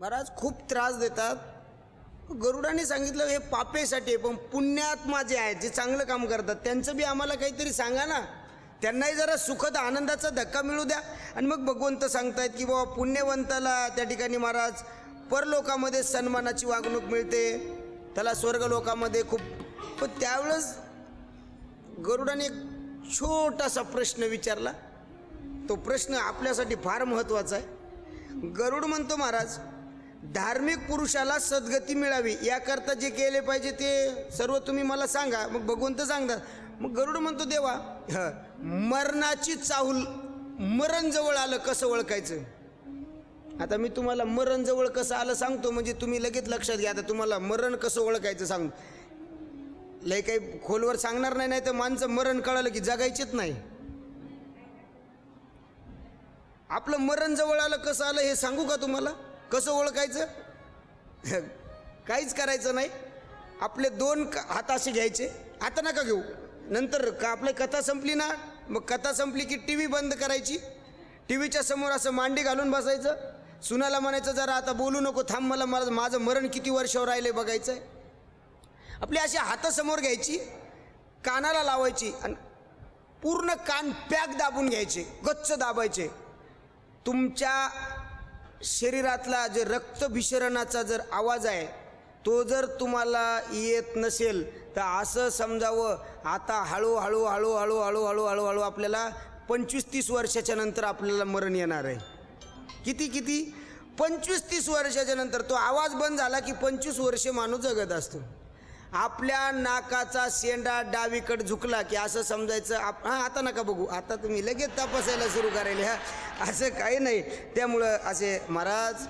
महाराज खूप त्रास देतात. गरुडाने सांगितलं हे पापेसाठी, पण पुण्यात्मा जे आहेत जे चांगलं काम करतात त्यांचं बी आम्हाला काहीतरी सांगा ना, त्यांनाही जरा सुखद आनंदाचा धक्का मिळू द्या. आणि मग भगवंत सांगतायत की बाबा पुण्यवंताला त्या ठिकाणी महाराज परलोकामध्ये सन्मानाची वागणूक मिळते, त्याला स्वर्गलोकामध्ये खूप. पण त्यावेळेस गरुडाने एक छोटासा प्रश्न विचारला. तो प्रश्न आपल्यासाठी फार महत्त्वाचा आहे. गरुड म्हणतो महाराज धार्मिक पुरुषाला सद्गती मिळावी याकरता जे केले पाहिजे ते सर्व तुम्ही मला सांगा. मग भगवंत सांगतात. मग गरुड म्हणतो देवा मरणाची चाहूल, मरण जवळ आलं कसं ओळखायचं. आता मी तुम्हाला मरण जवळ कसं आलं सांगतो, म्हणजे तुम्ही लगेच लक्षात घ्या. आता तुम्हाला मरण कसं ओळखायचं सांगतो. लय काही खोलवर सांगणार नाही, नाही तर माणसं मरण कळालं की जगायचेच नाही. आपलं मरण जवळ आलं कसं आलं हे सांगू का तुम्हाला. कसं ओळखायचं, काहीच करायचं नाही. आपले दोन हात असे घ्यायचे, आता नका घेऊ, नंतर का आपली कथा संपली ना, मग कथा संपली की टी व्ही बंद करायची, टी व्हीच्या समोर असं मांडी घालून बसायचं. सुनाला म्हणायचं जरा आता बोलू नको, थांब, मला माझं मरण किती वर्षावर राहिलं बघायचं आहे. आपली अशी हातासमोर घ्यायची, कानाला लावायची आणि पूर्ण कान पॅक दाबून घ्यायचे, गच्च दाबायचे. तुमच्या शरीरातला जे रक्तभिसरणाचा जर आवाज आहे तो जर तुम्हाला येत नसेल तर असं समजावं आता हळूहळू हळूहळू हळूहळू हळूहळू आपल्याला 25-30 वर्षाच्या नंतर आपल्याला मरण येणार आहे. किती 25-30 वर्षाच्या नंतर तो आवाज बंद झाला की 25 वर्षे माणूस जगत असतो. आपल्या नाकाचा शेंडा डावीकडे झुकला की असं समजायचं हां आता नका बघू, आता तुम्ही लगेच तपासायला सुरू करायला. असं काही नाही. त्यामुळं असे महाराज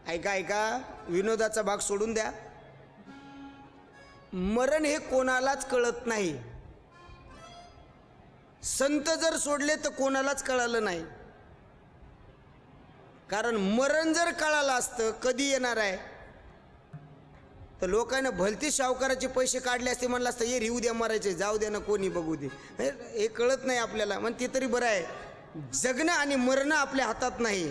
ऐका, विनोदाचा भाग सोडून द्या. मरण हे कोणालाच कळत नाही. संत जर सोडले तर कोणालाच कळालं नाही. कारण मरण जर कळालं असतं कधी येणार आहे तर लोकांना भलती सावकाराचे पैसे काढले असते, म्हणलं असतं ये रिऊ द्या मरायचे, जाऊ द्या ना कोणी बघू दे. हे कळत नाही आपल्याला. मग ते तरी बरं आहे. जगणं आणि मरणं आपल्या हातात नाही.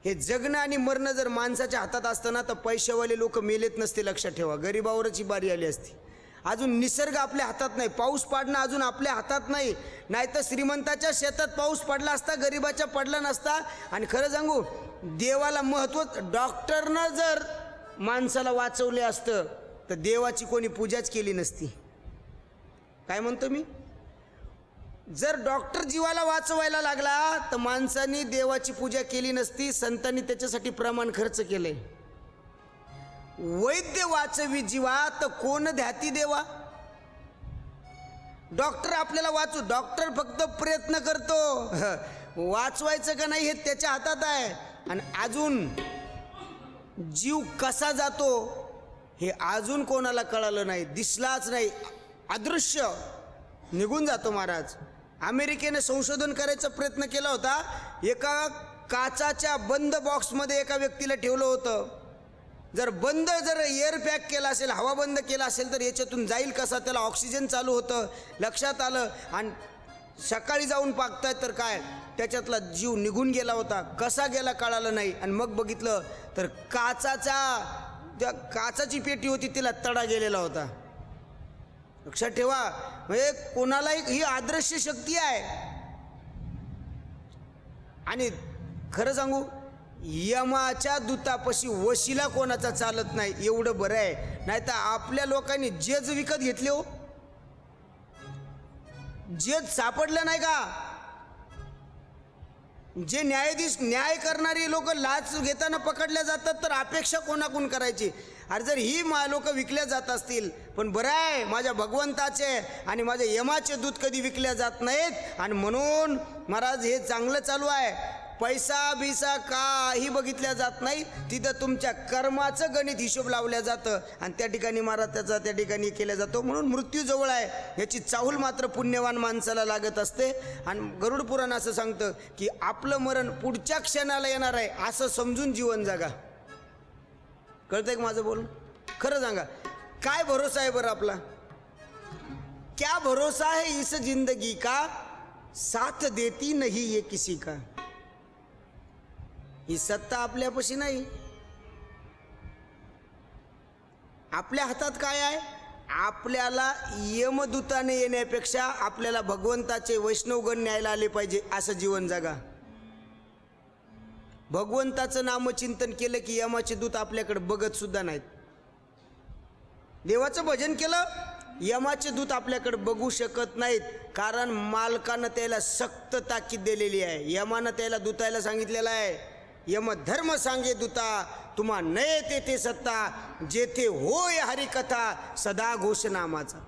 हे जगणं आणि मरणं जर माणसाच्या हातात असतं ना तर पैशावाले लोक मेलेत नसते. लक्षात ठेवा, गरिबावरची बारी आली असती. अजून निसर्ग आपल्या हातात नाही, पाऊस पाडणं अजून आपल्या हातात नाही. नाहीतर श्रीमंताच्या शेतात पाऊस पडला असता, गरिबाच्या पडला नसता. आणि खरं सांगू देवाला महत्त्व, डॉक्टरनं जर माणसाला वाचवले असतं तर देवाची कोणी पूजाच केली नसती. काय म्हणतो मी, जर डॉक्टर जीवाला वाचवायला लागला तर माणसांनी देवाची पूजा केली नसती. संतांनी त्याच्यासाठी प्रमाण खर्च केले. वैद्य वाचवी जीवा तर कोण ध्याती देवा. डॉक्टर आपल्याला वाचू, डॉक्टर फक्त प्रयत्न करतो, वाचवायचं का नाही हे त्याच्या हातात आहे. आणि अजून जीव कसा जातो हे अजून कोणाला कळालं नाही, दिसलाच नाही, अदृश्य निघून जातो. महाराज अमेरिकेने संशोधन करायचा प्रयत्न केला होता. एका काचाच्या बंद बॉक्समध्ये एका व्यक्तीला ठेवलं होतं. जर एअर पॅक केला असेल, हवा बंद केला असेल तर याच्यातून जाईल कसा, त्याला ऑक्सिजन चालू होतं. लक्षात आलं आणि सकाळी जाऊन पाहताय तर काय त्याच्यातला जीव निघून गेला होता. कसा गेला कळालं नाही. आणि मग बघितलं तर काचाची पेटी होती, तिला तडा गेलेला होता. लक्षात ठेवा, म्हणजे कोणालाही ही अदृश्य शक्ती आहे. आणि खरं सांगू यमाच्या दूतापाशी वशिला कोणाचा चालत नाही, एवढं बरं आहे. नाही तर आपल्या लोकांनी जेज विकत घेतले हो. जेज सापडलं नाही का. जे न्यायाधीश न्याय करणारी लोक लाच घेताना पकडल्या जातात तर अपेक्षा कोणाकडून करायची. अरे जर ही लोक विकल्या जात असतील, पण बरं आहे माझ्या भगवंताचे आणि माझ्या यमाचे दूध कधी विकल्या जात नाहीत. आणि म्हणून महाराज हे चांगलं चालू आहे. पैसा बिसा काही बघितल्या जात नाही. तिथं तुमच्या कर्माचं गणित हिशोब लावल्या जातं आणि त्या ठिकाणी महाराज त्याचा त्या ठिकाणी केला जातो. म्हणून मृत्यू जवळ आहे याची चाहूल मात्र पुण्यवान माणसाला लागत असते. आणि गरुड पुराण असं सांगतं की आपलं मरण पुढच्या क्षणाला येणार आहे असं समजून जीवन जगा. कळतंय का माझं बोल. खरं सांगा काय भरोसा आहे बरं आपला. क्या भरोसा है इस जिंदगी का, साथ देती नहीं ये किसी का. ही सत्ता आपल्यापाशी नाही. आपल्या हातात काय आहे? आपल्याला यमदूताने येण्यापेक्षा आपल्याला भगवंताचे वैष्णवगण न्यायला आले पाहिजे असं जीवन जगा. भगवंताचं नामचिंतन केलं की यमाचे दूत आपल्याकडे बघत सुद्धा नाहीत. देवाचं भजन केलं, यमाचे दूत आपल्याकडे बघू शकत नाहीत, कारण मालकानं त्याला सक्त ताकीद दिलेली आहे. यमानं त्याला दूतायला सांगितलेलं आहे, यम धर्म सांगे दूता तुम्हा नये तेथे सत्ता, जेथे होय हरिकथा सदा घोष नामाचा.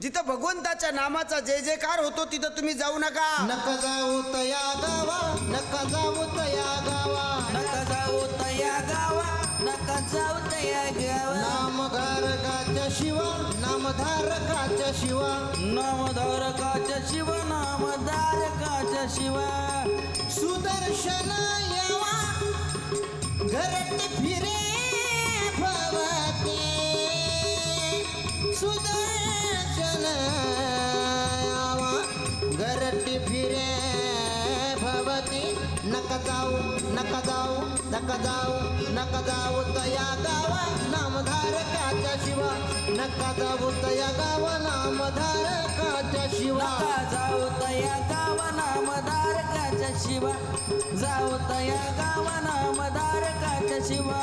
जिथं भगवंताच्या नामाचा जय जयकार होतो तिथं तुम्ही जाऊ नका. नका जाऊ तया गावा, नका जाऊ तया गावा, नका जाऊ तया गावा, नका जाऊ तया गावा. नामधारकाच्या शिवा, नामधारकाच्या शिवा, नामधारकाच्या शिवा, नामधारकाच्या शिवा. सुदर्शन यावा घरट फिरे भवते, सुदर्शन यावा घरट फिरे भवते. नका जाऊ, नका जाऊ, नका जाऊ, नका जाऊ तया गावा, नामधारकाच्या शिवा, नका जाऊ तया गावा, नामधारकाच्या शिवा. नका जाऊ तया गावा, नामधारकाच्या शिवा, जाऊ तया गावा, नामधारकाच्या शिवा.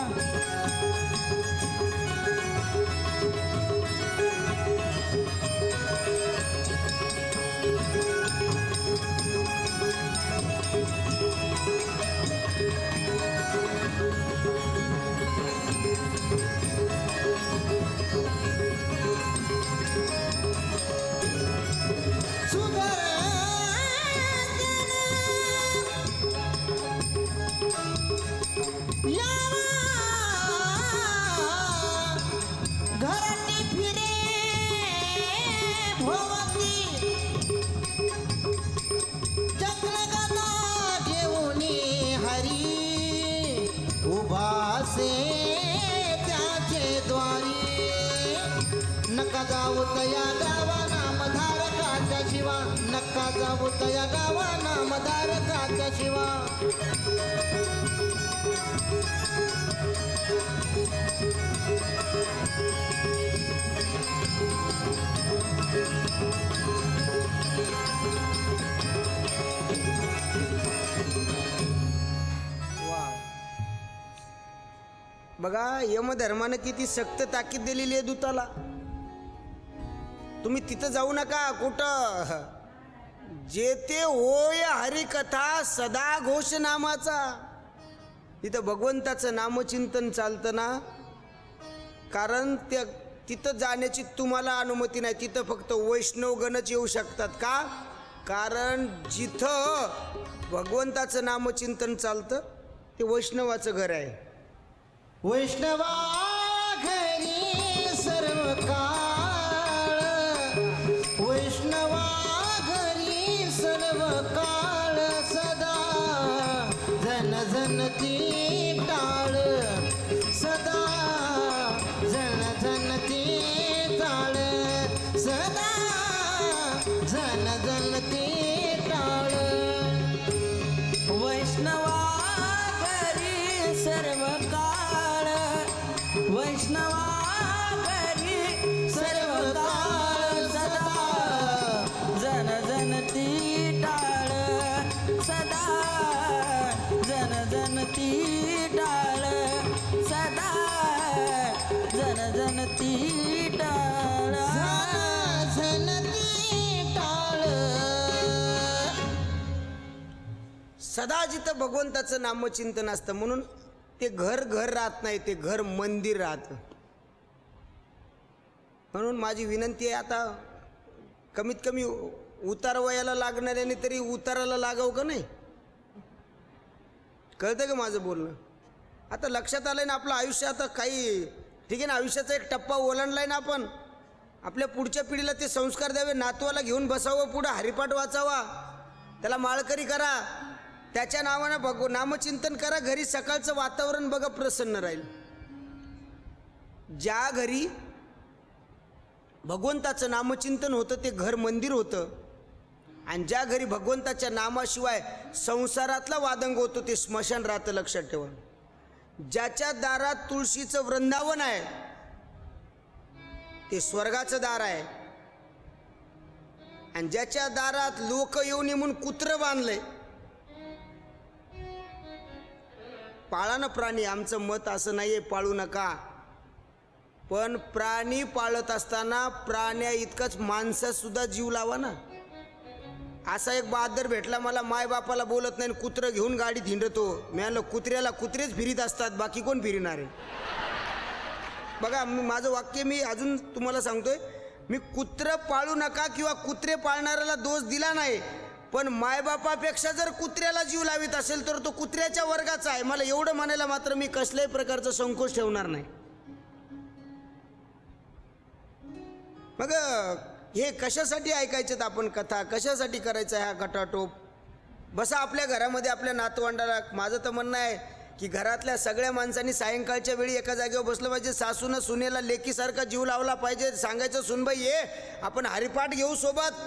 घरटी फिरे भोवती, चक्रगदा घेऊन हरी उभासे त्याचे द्वारी. नका जाऊ तया गावा, नामधारकाच्या शिवा, नका जाऊ तया गावा, नामधारकाच्या शिवा. बघा यमधर्मानं किती सक्त ताकीद दिलेली आहे दूताला. तुम्ही तिथं जाऊ नका. कुठं? जेथे होय हरिकथा सदा घोष नामाचा. तिथं भगवंताचं नामचिंतन चालतं ना, कारण त्या तिथं जाण्याची तुम्हाला अनुमती नाही. तिथं फक्त वैष्णवगणच येऊ शकतात. का? कारण जिथं भगवंताचं नामचिंतन चालतं ते वैष्णवाचं घर आहे. वैष्णवा घरी सर्व काळ, वैष्णवा घरी सर्व काळ, सदा जन जन ती टाळ, सदा जन जन ती टाळ, सदा जन जन ती टाळ. वैष्णवा घरी सर्व काळ, वैष्णवा घरी सर्व काळ, सदा जन जन ती टाळ, सदा जन जन ती टाळ, सदा जन जन ती टाळ. जन ती टाळ. सदा जिथं भगवंताचं नामचिंतन असतं म्हणून ते घर घर राहत नाही, ते घर मंदिर राहतं. म्हणून माझी विनंती आहे, आता कमीत कमी उतार वयाला लागणाऱ्याने तरी उताराला लागावं का नाही? कळतं का माझं बोलणं? आता लक्षात आलंय ना आपलं आयुष्य आता काही ठीक आहे ना, आयुष्याचा एक टप्पा ओलांडलाय ना आपण. आपल्या पुढच्या पिढीला ते संस्कार द्यावे, नातवाला घेऊन बसावं, पुढं हरिपाठ वाचावा, त्याला माळकरी करा, त्याच्या नावानं नामचिंतन करा. घरी सकाळचं वातावरण बघा प्रसन्न राहील. ज्या घरी भगवंताचं नामचिंतन होतं ते घर मंदिर होतं, आणि ज्या घरी भगवंताच्या नामाशिवाय संसारातला वादंग होतो ते स्मशान राहतं, लक्षात ठेवा. ज्याच्या दारात तुळशीचं वृंदावन आहे ते स्वर्गाचं दार आहे, आणि ज्याच्या दारात लोक येऊन म्हणून कुत्र बांधलंय. पाळा ना प्राणी, आमचं मत असं नाहीये पाळू नका, पण प्राणी पाळत असताना प्राण्या इतकंच माणसात सुद्धा जीव लावा ना. असा एक बहादर भेटला मला, माय बापाला बोलत नाही, कुत्रं घेऊन गाडीत हिंडतो. मी म्हणलं कुत्र्याला कुत्रेच फिरीत असतात, बाकी कोण फिरणार आहे. बघा माझं वाक्य मी अजून तुम्हाला सांगतोय, मी कुत्रं पाळू नका किंवा कुत्रे पाळणाऱ्याला दोष दिला नाही, पण मायबापापेक्षा जर कुत्र्याला जीव लावित असेल तर तो कुत्र्याच्या वर्गाचा आहे. मला एवढं म्हणायला मात्र मी कसल्याही प्रकारचा संकोच ठेवणार नाही. मग हे कशासाठी ऐकायचं आपण कथा, कशासाठी करायचं हा गटाटोप. बसा आपल्या घरामध्ये आपल्या नातवंडाला. माझं तर म्हणणं आहे की घरातल्या सगळ्या माणसांनी सायंकाळच्या वेळी एका जागेवर बसलं पाहिजे. सासूनं सुनेला लेकीसारखा जीव लावला पाहिजे. सांगायचं सुनबाई ये आपण हरिपाठ घेऊ सोबत.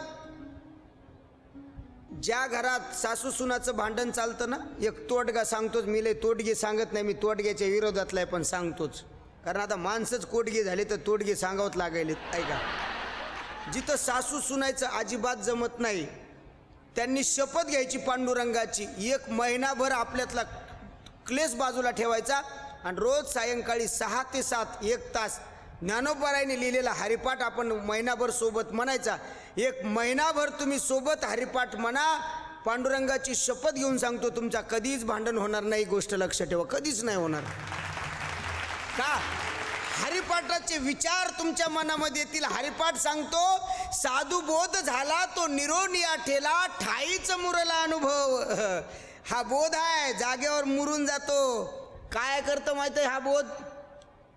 ज्या घरात सासू सुनाचं भांडण चालतं ना, एक तोडगा सांगतोच मी. लय तोडगे सांगत नाही मी, तोडग्याच्या विरोधातला आहे, पण सांगतोच. कारण आता माणसंच कोडगे झाले तर तोडगे सांगावत लागायले. ऐका, जिथं सासू सुनायचं अजिबात जमत नाही त्यांनी शपथ घ्यायची पांडुरंगाची, 1 महिनाभर आपल्यातला क्लेश बाजूला ठेवायचा आणि रोज सायंकाळी 6 ते 7 1 तास ज्ञानोबारायने लिहिलेला हरिपाठ आपण महिनाभर सोबत म्हणायचा. 1 महिनाभर तुम्ही सोबत हरिपाठ म्हणा. पांडुरंगाची शपथ घेऊन सांगतो तुमचा कधीच भांडण होणार नाही. गोष्ट लक्षात ठेवा, कधीच नाही होणार. का? हरिपाठाचे विचार तुमच्या मनामध्ये येतील. हरिपाठ सांगतो साधू बोध झाला तो निरोनिया ठेला, ठाईच मुरला अनुभव. हा बोध आहे, जागेवर मुरून जातो. काय करतं माहिती आहे हा बोध?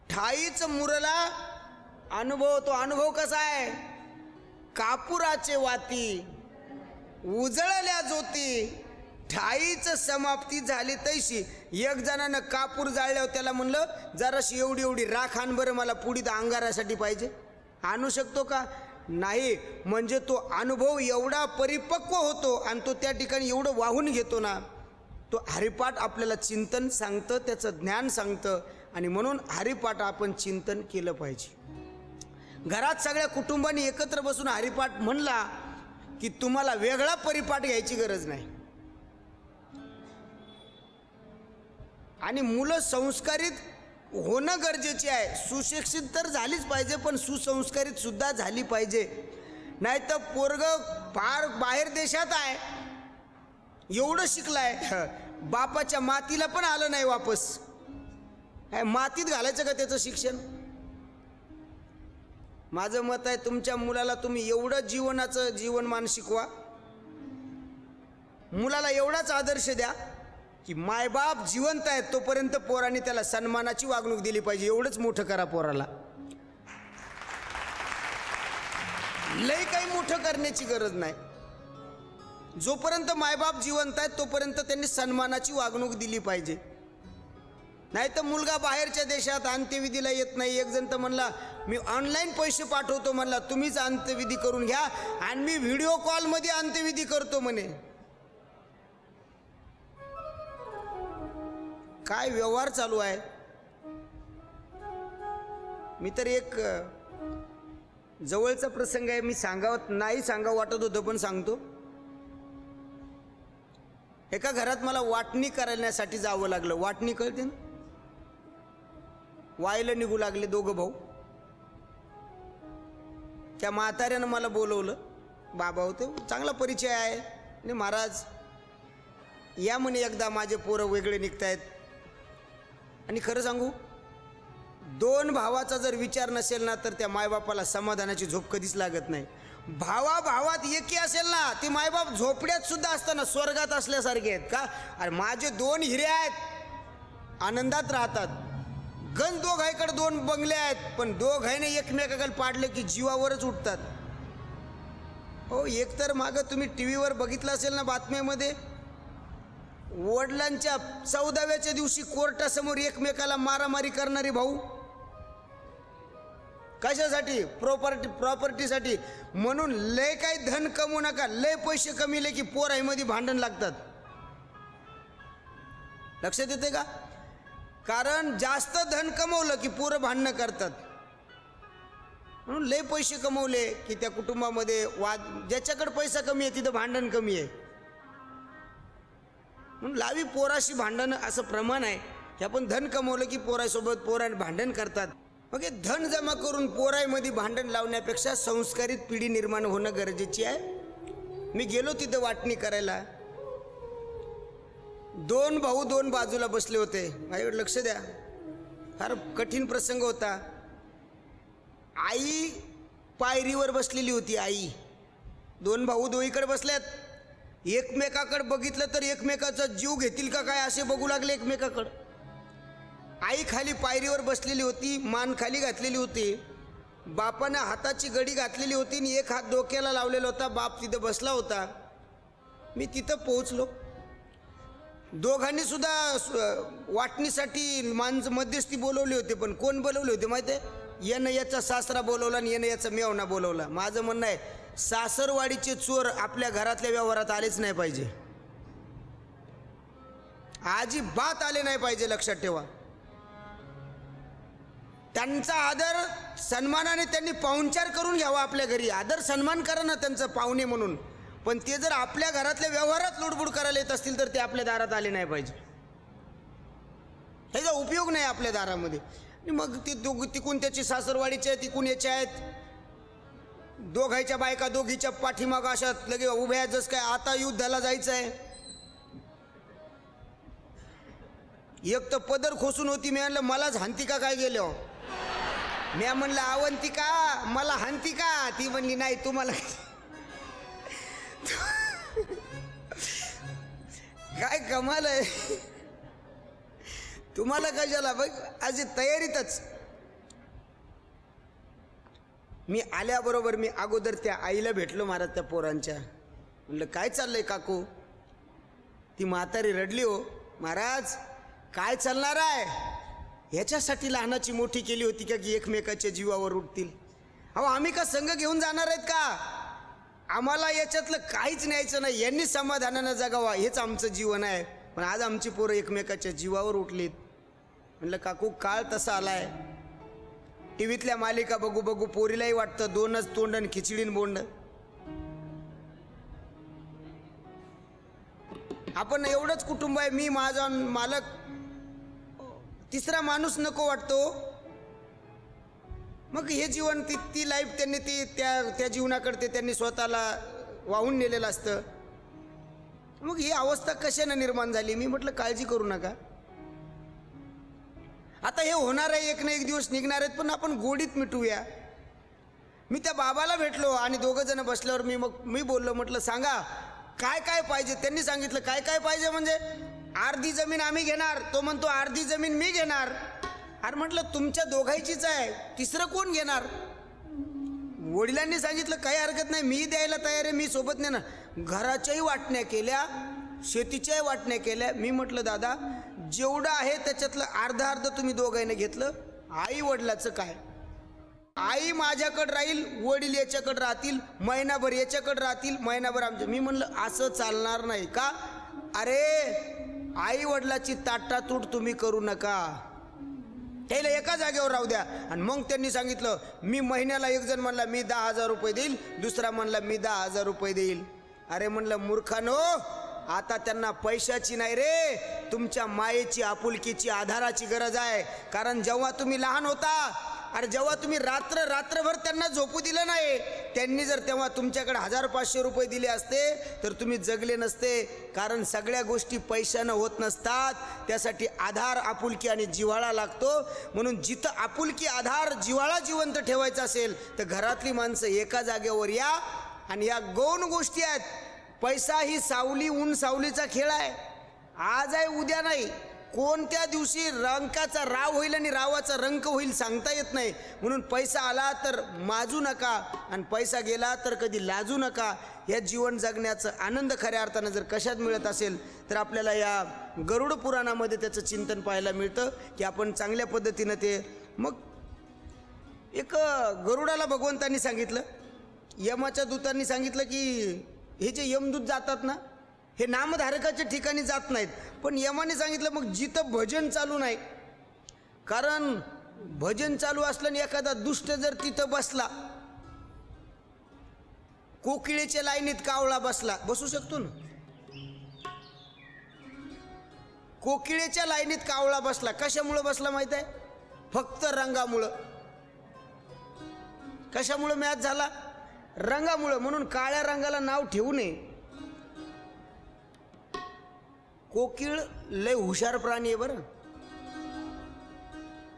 ठाईच मुरला अनुभव. तो अनुभव कसा आहे? कापुराचे वाती उजळल्या ज्योती, ठाईच समाप्ती झाली तैशी. 1 जणानं कापूर जाळल्यावर त्याला म्हणलं जराशी एवढी एवढी राख आण बरं, मला पुढीत अंगारासाठी पाहिजे. आणू शकतो का? नाही. म्हणजे तो अनुभव एवढा परिपक्व होतो आणि तो त्या ठिकाणी एवढं वाहून घेतो ना. तो हरिपाठ आपल्याला चिंतन सांगतं, त्याचं ज्ञान सांगतं. आणि म्हणून हरिपाठ आपण चिंतन केलं पाहिजे. घरात सगळ्या कुटुंबांनी एकत्र बसून हरिपाठ म्हणला की तुम्हाला वेगळा परिपाठ घ्यायची गरज नाही. आणि मुलं संस्कारित होणं गरजेचे आहे. सुशिक्षित तर झालीच पाहिजे, पण सुसंस्कारित सुद्धा झाली पाहिजे. नाही तर पोरग फार बाहेर देशात आहे, एवढं शिकलाय, बापाच्या मातीला पण आलं नाही वापस. मातीत घालायचं का त्याचं शिक्षण? माझं मत आहे तुमच्या मुलाला तुम्ही एवढं जीवनाचं जीवनमान शिकवा, मुलाला एवढाच आदर्श द्या की मायबाप जिवंत आहेत तोपर्यंत पोरांनी त्याला सन्मानाची वागणूक दिली पाहिजे. एवढंच मोठं करा पोराला. लय काही मोठं करण्याची गरज नाही. जोपर्यंत मायबाप जिवंत आहेत तोपर्यंत त्यांनी सन्मानाची वागणूक दिली पाहिजे. नाही तर मुलगा बाहेरच्या देशात अंत्यविधीला येत नाही. एक जण तर म्हणला मी ऑनलाईन पैसे पाठवतो, म्हणला तुम्हीच अंत्यविधी करून घ्या आणि मी व्हिडिओ कॉलमध्ये अंत्यविधी करतो म्हणे. काय व्यवहार चालू आहे? मी तर एक जवळचा प्रसंग आहे, मी सांगावं नाही सांगावं वाटत होतं पण सांगतो. एका घरात मला वाटणी करण्यासाठी जावं लागलं. वाटणी कळते ना? वायला निघू लागले 2 भाऊ. त्या म्हाताऱ्यानं मला बोलवलं. बाबा होते, चांगला परिचय आहे. आणि महाराज या म्हणे एकदा, माझे पोरं वेगळे निघतायत. आणि खरं सांगू, 2 भावाचा जर विचार नसेल ना तर त्या मायबापाला समाधानाची झोप कधीच लागत नाही. भावात एकी असेल ना ती मायबाप झोपड्यात सुद्धा असताना स्वर्गात असल्यासारखे आहेत. का? अरे माझे 2 हिरे आहेत, आनंदात राहतात. गण दोघांकडे 2 बंगले आहेत, पण दोघांनी एकमेकाकडे पाडले की जीवावरच उठतात. हो, एक तर मागं तुम्ही टीव्हीवर बघितलं असेल ना बातम्यामध्ये, वडिलांच्या 14व्याच्या दिवशी कोर्टासमोर एकमेकाला मारामारी करणारे भाऊ. कशासाठी? प्रॉपर्टीसाठी. म्हणून लय काही धन कमवू नका. लय पैसे कमीले की पोराईमध्ये भांडण लागतात. लक्षात येते का? कारण जास्त धन कमवलं की पोरं भांडणं करतात. म्हणून लय पैसे कमवले की त्या कुटुंबामध्ये वाद, ज्याच्याकडे पैसा कमी आहे तिथं भांडण कमी आहे. म्हणून लावी पोराशी भांडणं असं प्रमाण आहे की आपण धन कमवलं की पोरासोबत पोरांना भांडण करतात. मग हे धन जमा करून पोराईमध्ये भांडण लावण्यापेक्षा संस्कारित पिढी निर्माण होणं गरजेची आहे. मी गेलो तिथं वाटणी करायला. 2 भाऊ 2 बाजूला बसले होते. माझ्याकडे लक्ष द्या, फार कठीण प्रसंग होता. आई पायरीवर बसलेली होती. आई, 2 भाऊ दोहीकडे बसल्यात. एकमेकाकडे बघितलं तर एकमेकाचा जीव घेतील का काय असे बघू लागले एकमेकाकडे. आई खाली पायरीवर बसलेली होती, मान खाली घातलेली होती. बापानं हाताची घडी घातलेली होती आणि एक हात डोक्याला लावलेला होता. बाप तिथं बसला होता. मी तिथं पोहोचलो. दोघांनी सुद्धा वाटणीसाठी मध्यस्थी बोलवली होती. पण कोण बोलवले होते माहिती आहे? यानं याचा सासरा बोलवला आणि यानं याचा मेवणा बोलवला. माझं म्हणणं आहे, सासरवाडीचे चोर आपल्या घरातल्या व्यवहारात आलेच नाही पाहिजे. अजिबात आले नाही पाहिजे. लक्षात ठेवा. त्यांचा आदर सन्मानाने त्यांनी पाहुणचार करून घ्यावा. आपल्या घरी आदर सन्मान करा ना त्यांचं, पाहुणे म्हणून. पण ते जर आपल्या घरातल्या व्यवहारात लुडबुड करायला येत असतील तर ते आपल्या दारात आले नाही पाहिजे. ह्याचा उपयोग नाही आपल्या दारामध्ये. मग ते तिकून त्याची सासरवाडीचे आहेत, तिकून याचे आहेत. दोघांच्या बायका दोघीच्या पाठीमाग अशा लगे उभ्या, जस काय आता युद्धाला जायचं आहे. एक तर पदर खोसून होती. मी म्हणलं मलाच हानती का काय गेलो. मी म्हणलं अवंतिका मला हानती का? ती म्हणली नाही तुम्हाला. काय कमाल आहे. तुम्हाला कशाला बघ. आज तयारीतच मी आल्याबरोबर मी अगोदर त्या आईला भेटलो महाराज, त्या पोरांच्या. म्हणलं काय चाललंय काकू? ती म्हातारी रडली. हो महाराज काय चालणार आहे? ह्याच्यासाठी लहानाची मोठी केली होती का की एकमेकाच्या जीवावर उठतील? अहो आम्ही का संघ घेऊन जाणार आहेत का? आम्हाला याच्यातलं काहीच न्यायचं नाही. यांनी समाधानानं जगावा हेच आमचं जीवन आहे. पण आज आमची पोरं एकमेकाच्या जीवावर उठलीत. म्हणलं काकू काळ तसा आलाय. टीव्हीतल्या मालिका बघू बघू पोरीलाही वाटतं 2च तोंड आणि खिचडीन बोंड. आपण एवढंच कुटुंब आहे. मी माझा मालक, तिसरा माणूस नको वाटतो. मग हे जीवन ती लाईफ त्यांनी त्या जीवनाकडे त्यांनी स्वतःला वाहून नेलेलं असतं. मग ही अवस्था कशाने निर्माण झाली? मी म्हटलं काळजी करू नका. आता हे होणार आहे, एक ना एक दिवस निघणार आहेत. पण आपण गोडीत मिटूया. मी त्या बाबाला भेटलो आणि 2 जण बसल्यावर मी बोललो. म्हटलं सांगा काय काय पाहिजे? त्यांनी सांगितलं काय काय पाहिजे म्हणजे अर्धी जमीन आम्ही घेणार. तो म्हणतो अर्धी जमीन मी घेणार. अरे म्हटलं तुमच्या दोघांचीच आहे, तिसरं कोण घेणार? वडिलांनी सांगितलं काही हरकत नाही, मी द्यायला तयार आहे, मी सोबत नाही ना. घराच्याही वाटण्या केल्या, शेतीच्याही वाटण्या केल्या. मी म्हटलं दादा जेवढं आहे त्याच्यातलं अर्ध तुम्ही दोघांनी घेतलं. आई वडिलाचं काय? आई माझ्याकडे राहील, वडील याच्याकडे राहतील, महिनाभर याच्याकडे राहतील, महिनाभर आमच्या. मी म्हणलं असं चालणार नाही का? अरे आई वडिलाची ताटातूट तुम्ही करू नका, त्याला एका जागेवर राहू द्या. आणि मग त्यांनी सांगितलं मी महिन्याला, एक जण म्हणला मी 10,000 रुपये देईल, दुसरा म्हणला मी 10,000 रुपये देईल. अरे म्हणलं मूर्खानो, आता त्यांना पैशाची नाही रे, तुमच्या मायेची, आपुलकीची, आधाराची गरज आहे. कारण जेव्हा तुम्ही लहान होता, अरे जेव्हा तुम्ही रात्रभर त्यांना झोपू दिलं नाही, त्यांनी जर तेव्हा तुमच्याकडे 1,000-500 रुपये दिले असते तर तुम्ही जगले नसते. कारण सगळ्या गोष्टी पैशानं होत नसतात, त्यासाठी आधार, आपुलकी आणि जिव्हाळा लागतो. म्हणून जिथं आपुलकी, आधार, जिव्हाळा जिवंत ठेवायचा असेल तर घरातली माणसं एका जागेवर या. आणि या गौण गोष्टी आहेत. पैसा ही सावली, ऊन सावलीचा खेळ आहे. आज आहे उद्या नाही. कोणत्या दिवशी रंकाचा राव होईल आणि रावाचा रंक होईल सांगता येत नाही. म्हणून पैसा आला तर माजू नका आणि पैसा गेला तर कधी लाजू नका. या जीवन जगण्याचा आनंद खऱ्या अर्थानं जर कशात मिळत असेल तर आपल्याला या गरुड पुराणामध्ये त्याचं चिंतन पाहायला मिळतं की आपण चांगल्या पद्धतीनं ते. मग एक गरुडाला भगवंतांनी सांगितलं, यमाच्या दूतांनी सांगितलं की हे जे यमदूत जातात ना हे नामधारकाच्या ठिकाणी जात नाहीत, पण यमाने सांगितलं मग जिथं भजन चालू नाही, कारण भजन चालू असलं आणि एखादा दुष्ट जर तिथं बसला, कोकिळेच्या लाईनीत कावळा बसला, बसू शकतो ना, कोकिळेच्या लाईनीत कावळा बसला, कशामुळं बसला माहित आहे? फक्त रंगामुळं. कशामुळं मॅच झाला? रंगामुळं. म्हणून काळ्या रंगाला नाव ठेवू नये. कोकिळ लय हुशार प्राणी आहे बरं.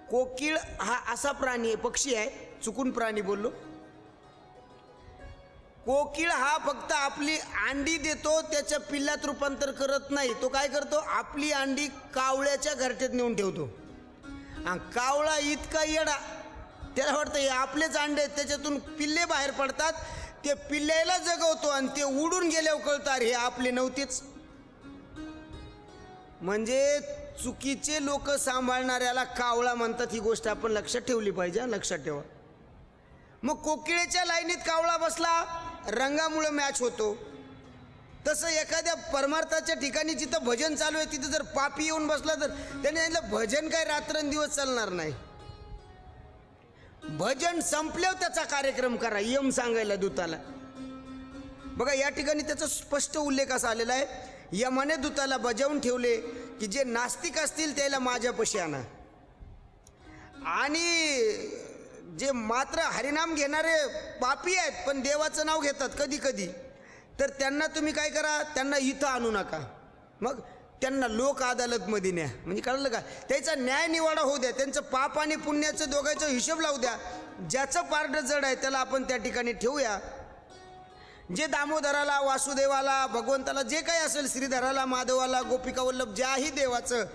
कोकिळ हा असा प्राणी आहे, पक्षी आहे, चुकून प्राणी बोललो. कोकिळ हा फक्त आपली अंडी देतो, त्याच्या पिल्लात रूपांतर करत नाही. तो काय करतो? आपली अंडी कावळ्याच्या घरट्यात नेऊन ठेवतो. आणि कावळा इतका येडा, त्याला वाटतं हे आपलेच अंडे आहेत, त्याच्यातून पिल्ले बाहेर पडतात, ते पिल्ल्याला जगवतो आणि ते उडून गेल्यावर कळतात हे आपले नव्हतेच. म्हणजे चुकीचे लोक सांभाळणाऱ्याला कावळा म्हणतात. ही गोष्ट आपण लक्षात ठेवली पाहिजे, लक्षात ठेवा. मग कोकिळेच्या लाईनीत कावळा बसला, रंगामुळे मॅच होतो. तसं एखाद्या परमार्थाच्या ठिकाणी जिथं भजन चालू आहे तिथं जर पापी येऊन बसला तर त्याने सांगितलं भजन काय रात्रंदिवस चालणार नाही, भजन संपल्यावर त्याचा कार्यक्रम करा, यम सांगायला दूताला. बघा या ठिकाणी त्याचा स्पष्ट उल्लेख असा आलेला आहे, यमाने दूताला बजावून ठेवले की जे नास्तिक असतील त्याला माझ्यापाशी आणा, आणि जे मात्र हरिनाम घेणारे पापी आहेत पण देवाचं नाव घेतात कधी कधी, तर त्यांना तुम्ही काय करा, त्यांना इथं आणू नका, मग त्यांना लोक अदालतमध्ये न्या. म्हणजे कळलं का? त्याचा न्याय निवाडा होऊ द्या, त्यांचं पाप आणि पुण्याचं दोघांचा हिशोब लावू द्या. ज्याचं पारडं जड आहे त्याला आपण त्या ठिकाणी ठेवूया. जे दामोदराला, वासुदेवाला, भगवंताला, जे काही असेल, श्रीधराला, माधवाला, गोपिका वल्लभ, ज्याही देवाचं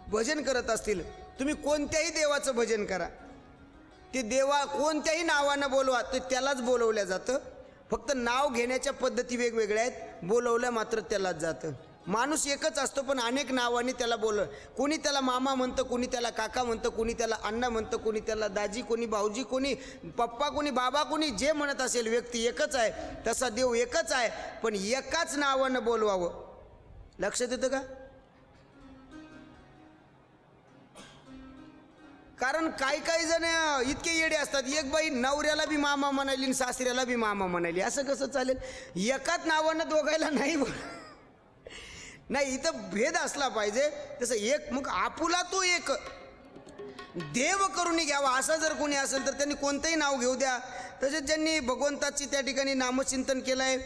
भजन करत असतील, तुम्ही कोणत्याही देवाचं भजन करा, ते देवा कोणत्याही नावानं बोलवा, तर त्यालाच बोलवल्या जातं. फक्त नाव घेण्याच्या पद्धती वेगवेगळ्या आहेत, बोलवल्या मात्र त्यालाच जातं. माणूस एकच असतो पण अनेक नावाने त्याला कोणी त्याला मामा म्हणतं, कोणी त्याला काका म्हणतं, कोणी त्याला अण्णा म्हणतं, कोणी त्याला दाजी, कोणी भाऊजी, कोणी पप्पा, कोणी बाबा, कोणी जे म्हणत असेल. व्यक्ती एकच आहे, तसा देव एकच आहे, पण एकाच नावानं बोलवावं. लक्षात येतं का? कारण काही जण इतके येडे असतात, एक बाई नवऱ्याला बी मामा म्हणाली आणि सासऱ्याला बी मामा म्हणाली, असं कसं चालेल? एकाच नावानं दोघायला नाही नाही, इथं भेद असला पाहिजे. तसं एक, मग आपुला तो एक देव करून घ्यावा. असं जर कोणी असेल तर त्यांनी कोणतंही नाव घेऊ द्या. तसेच ज्यांनी भगवंताची त्या ठिकाणी नामचिंतन केलं आहे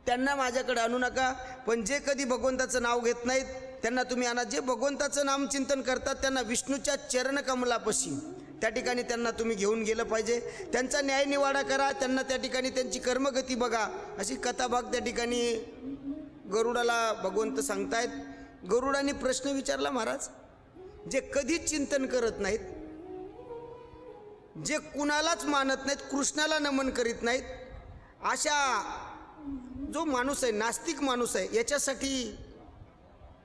त्यांना माझ्याकडे आणू नका, पण जे कधी भगवंताचं नाव घेत नाहीत त्यांना तुम्ही आणा. जे भगवंताचं नामचिंतन करतात त्यांना विष्णूच्या चरणकमलापाशी त्या ठिकाणी त्यांना तुम्ही घेऊन गेलं पाहिजे. त्यांचा न्याय निवाडा करा, त्यांना त्या ठिकाणी त्यांची कर्मगती बघा. अशी कथाभाग त्या ठिकाणी गरुडाला भगवंत सांगतायत. गरुडाने प्रश्न विचारला, महाराज जे कधीच चिंतन करत नाहीत, जे कुणालाच मानत नाहीत, कृष्णाला नमन करीत नाहीत, अशा जो माणूस आहे, नास्तिक माणूस आहे, याच्यासाठी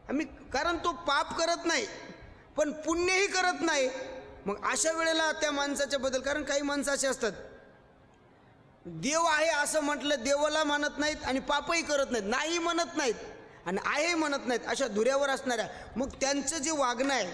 आम्ही, कारण तो पाप करत नाही पण पुण्यही करत नाही, मग अशा वेळेला त्या माणसाच्या बद्दल, कारण काही माणसं असे असतात देव आहे असं म्हटलं, देवाला मानत नाहीत आणि पापही करत नाहीत, नाही म्हणत नाहीत आणि आहे म्हणत नाहीत, अशा धुऱ्यावर असणाऱ्या, मग त्यांचं जे वागणं आहे,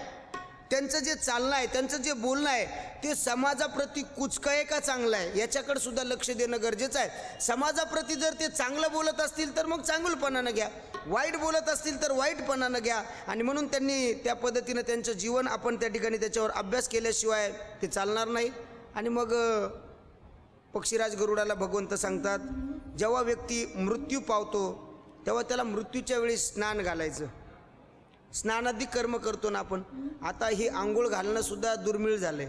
त्यांचं जे चालणं आहे, त्यांचं जे बोलणं आहे, ते समाजाप्रती कुचकं आहे का चांगलं आहे याच्याकडे सुद्धा लक्ष देणं गरजेचं आहे. समाजाप्रती जर ते चांगलं बोलत असतील तर मग चांगलपणानं घ्या, वाईट बोलत असतील तर वाईटपणानं घ्या. आणि म्हणून त्यांनी त्या पद्धतीनं त्यांचं जीवन आपण त्या ठिकाणी त्याच्यावर अभ्यास केल्याशिवाय ते चालणार नाही. आणि मग पक्षीराज गरुडाला भगवंत सांगतात, जेव्हा व्यक्ती मृत्यू पावतो तेव्हा त्याला मृत्यूच्या वेळी स्नान घालायचं. स्नानादी कर्म करतो ना आपण, आता हे आंघोळ घालणं सुद्धा दुर्मिळ झालंय.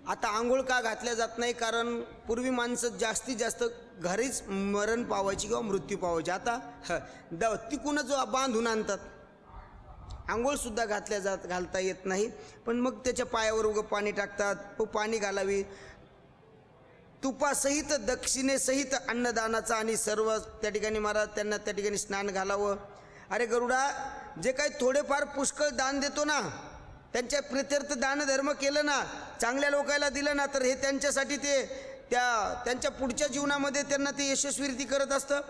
आता आंघोळ का घातल्या जात नाही? कारण पूर्वी माणसं जास्तीत जास्त घरीच मरण पावायची किंवा मृत्यू पावायची. आता तिकूनच बांधून आणतात, आंघोळ सुद्धा घालता येत नाही. पण मग त्याच्या पायावर उगं पाणी टाकतात, पाणी घालावी, तुपासहित दक्षिणेसहित अन्नदानाचा आणि सर्व त्या ठिकाणी महाराज त्यांना त्या ठिकाणी स्नान घालावं. अरे गरुडा, जे काही थोडेफार पुष्कळ दान देतो ना त्यांच्या प्रित्यर्थ दानधर्म केलं ना, चांगल्या लोकांना दिलं ना, तर हे त्यांच्यासाठी ते त्यांच्या पुढच्या जीवनामध्ये त्यांना ते यशस्वीरिती करत असतं.